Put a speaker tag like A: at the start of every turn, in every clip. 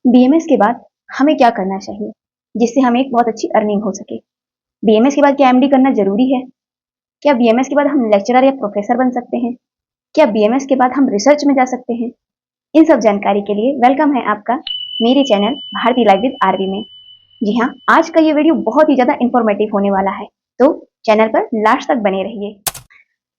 A: BMS के बाद हमें क्या करना चाहिए जिससे हमें एक बहुत अच्छी अर्निंग हो सके? बीएमएस के बाद क्या एमडी करना जरूरी है? क्या बीएमएस के बाद हम लेक्चरर या प्रोफेसर बन सकते हैं? क्या बीएमएस के बाद हम रिसर्च में जा सकते हैं? इन सब जानकारी के लिए वेलकम है आपका मेरे channel Bharti live with RV में। जी हाँ, आज का ये वीडियो बहुत ही ज्यादा इंफॉर्मेटिव होने वाला है, तो चैनल पर लास्ट तक बने रहिए।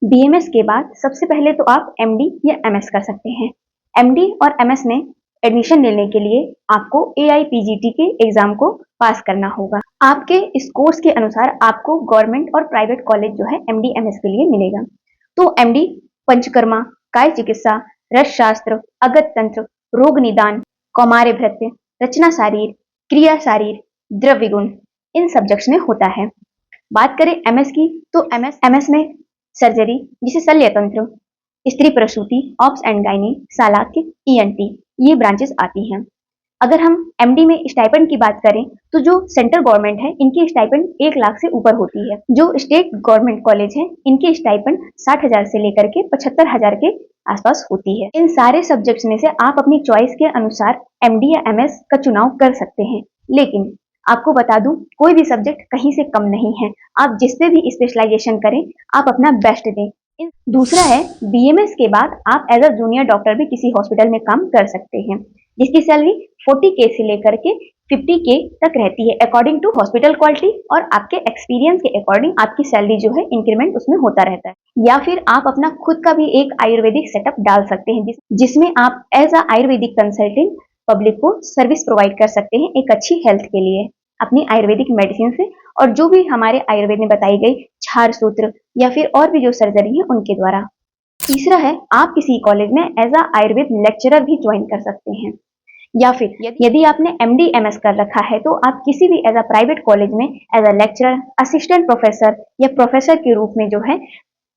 A: बीएमएस के बाद सबसे पहले तो आप एमडी या एमएस कर सकते हैं। एमडी और एमएस में एडमिशन लेने के लिए आपको एआईपीजीटी के एग्जाम को पास करना होगा। आपके इस कोर्स के अनुसार आपको गवर्नमेंट और प्राइवेट कॉलेज जो है एमडी एमएस के लिए मिलेगा। तो एमडी पंचकर्मा, काय चिकित्सा, रस शास्त्र, अगत तंत्र, रोग निदान, कौमार्य भृत्य, रचना शारीर, क्रिया शारीर, द्रव्य गुण, इन सब्जेक्ट्स में होता है। बात करें एमएस की, तो एमएस में सर्जरी जिसे शल्य तंत्र, स्त्री प्रसूति, ऑप्स एंड गायनी, सालाक्य, ईएनटी, ये ब्रांचेस आती हैं। अगर हम एमडी में स्टाइपेंड की बात करें तो जो सेंट्रल गवर्नमेंट है इनकी स्टाइपेंड 1 लाख से ऊपर होती है। जो स्टेट गवर्नमेंट कॉलेज है इनकी स्टाइपेंड 60,000 से लेकर के 75,000 के आसपास होती है। इन सारे सब्जेक्ट्स में से आप अपनी चॉइस के अनुसार एमडी या एमएस का चुनाव कर सकते हैं, लेकिन आपको बता दूं कोई भी सब्जेक्ट कहीं से कम नहीं है। आप जिससे भी स्पेशलाइजेशन करें आप अपना बेस्ट दें। दूसरा है, बीएमएस के बाद आप एज अ जूनियर डॉक्टर भी किसी हॉस्पिटल में काम कर सकते हैं, जिसकी सैलरी 40K से लेकर के 50K तक रहती है अकॉर्डिंग टू हॉस्पिटल क्वालिटी, और आपके एक्सपीरियंस के अकॉर्डिंग आपकी सैलरी जो है इंक्रीमेंट उसमें होता रहता है। या फिर आप अपना खुद का भी एक आयुर्वेदिक सेटअप डाल सकते हैं जिसमें आप as a Ayurvedic consultant public को सर्विस प्रोवाइड कर सकते हैं एक अच्छी हेल्थ के लिए अपनी आयुर्वेदिक मेडिसिन से, और जो भी हमारे आयुर्वेद में बताई गई क्षार सूत्र या फिर और भी जो सर्जरी है उनके द्वारा। तीसरा है, आप किसी कॉलेज में एज अ आयुर्वेद लेक्चरर भी ज्वाइन कर सकते हैं, या फिर यदि आपने एमडी एमएस कर रखा है तो आप किसी भी एज अ प्राइवेट कॉलेज में as a lecturer, assistant professor या प्रोफेसर के रूप में जो है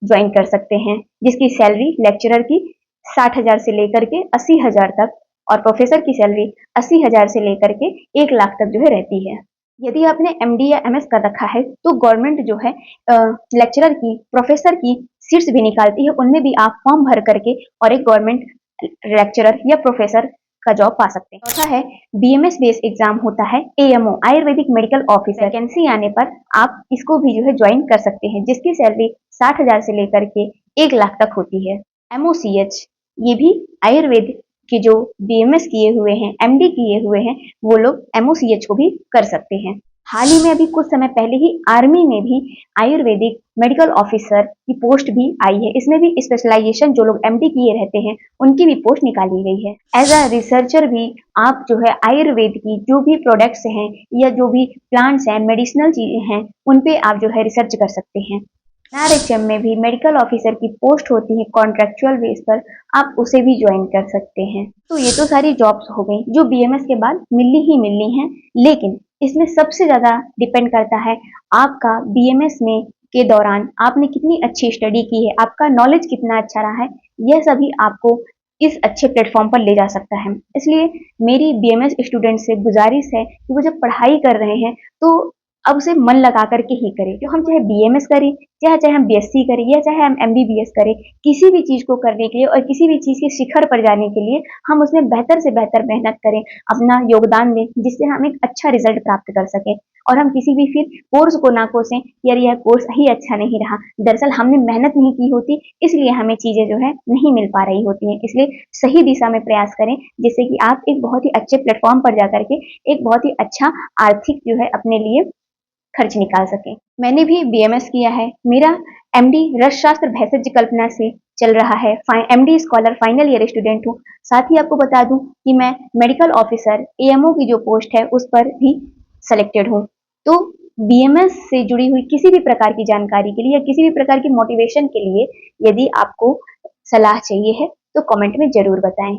A: ज्वाइन कर सकते हैं, जिसकी सैलरी लेक्चरर की 60,000 से लेकर के 80,000 तक और प्रोफेसर की सैलरी 80,000 से लेकर के 1 लाख तक जो है रहती है। यदि आपने एमडी या एमएस कर रखा है तो गवर्नमेंट जो है लेक्चरर की, प्रोफेसर की सीट्स भी निकालती है, उनमें भी आप फॉर्म भर करके और एक गवर्नमेंट लेक्चरर या प्रोफेसर का जॉब पा सकते हैं। चौथा है, बीएमएस बेस्ड एग्जाम होता है AMO, Ayurvedic medical officer. Vacancy आने पर आप इसको भी जो है ज्वाइन कर सकते हैं, जिसकी सैलरी 60,000 से लेकर के 1 लाख तक होती है। एमओसीएच, ये भी आयुर्वेद के जो बीएमएस किए हुए हैं, एमडी किए हुए हैं, वो लोग एमओसीएच को भी कर सकते हैं। हाल ही में अभी कुछ समय पहले ही आर्मी में भी आयुर्वेदिक मेडिकल ऑफिसर की पोस्ट भी आई है। इसमें भी स्पेशलाइजेशन जो लोग एमडी किए रहते हैं उनकी भी पोस्ट निकाली गई है। एज अ रिसर्चर भी आप जो है आयुर्वेद की जो भी प्रोडक्ट्स हैं या जो भी प्लांट्स हैं, मेडिसिनल चीजें हैं, उन पे आप जो है रिसर्च कर सकते हैं। एनआरएचएम में भी मेडिकल ऑफिसर की पोस्ट होती है कॉन्ट्रेक्चुअल बेस पर, आप उसे भी ज्वाइन कर सकते हैं। तो ये तो सारी जॉब्स हो गई जो बीएमएस के बाद मिलनी हैं, लेकिन इसमें सबसे ज्यादा डिपेंड करता है आपका बीएमएस में के दौरान आपने कितनी अच्छी स्टडी की है, आपका नॉलेज कितना अच्छा रहा है, यह सभी आपको इस अच्छे प्लेटफॉर्म पर ले जा सकता है। इसलिए मेरी बीएमएस स्टूडेंट से गुजारिश है कि वो जब पढ़ाई कर रहे हैं तो अब उसे मन लगा करके ही करें। जो हम चाहे बीएमएस करें, चाहे हम बीएससी करें या चाहे हम एमबीबीएस करें, किसी भी चीज को करने के लिए और किसी भी चीज के शिखर पर जाने के लिए हम उसमें बेहतर से बेहतर मेहनत करें, अपना योगदान दें, जिससे हम एक अच्छा रिजल्ट प्राप्त कर सकें। और हम किसी भी फिर कोर्स को ना कोसें, यार यह कोर्स ही अच्छा नहीं रहा, दरअसल हमने मेहनत नहीं की होती इसलिए हमें चीजें जो है नहीं मिल पा रही होती हैं। इसलिए सही दिशा में प्रयास करें, जिससे कि आप एक बहुत ही अच्छे प्लेटफॉर्म पर जाकर के एक बहुत ही अच्छा आर्थिक जो है अपने लिए खर्च निकाल सके। मैंने भी बीएमएस किया है, मेरा एमडी रस शास्त्र भैषज कल्पना से चल रहा है। MD scholar final year student हूँ। साथ ही आपको बता दूं कि मैं मेडिकल ऑफिसर एएमओ की जो पोस्ट है उस पर भी सिलेक्टेड हूँ। तो बीएमएस से जुड़ी हुई किसी भी प्रकार की जानकारी के लिए या किसी भी प्रकार की मोटिवेशन के लिए यदि आपको सलाह चाहिए है तो कमेंट में जरूर बताएं।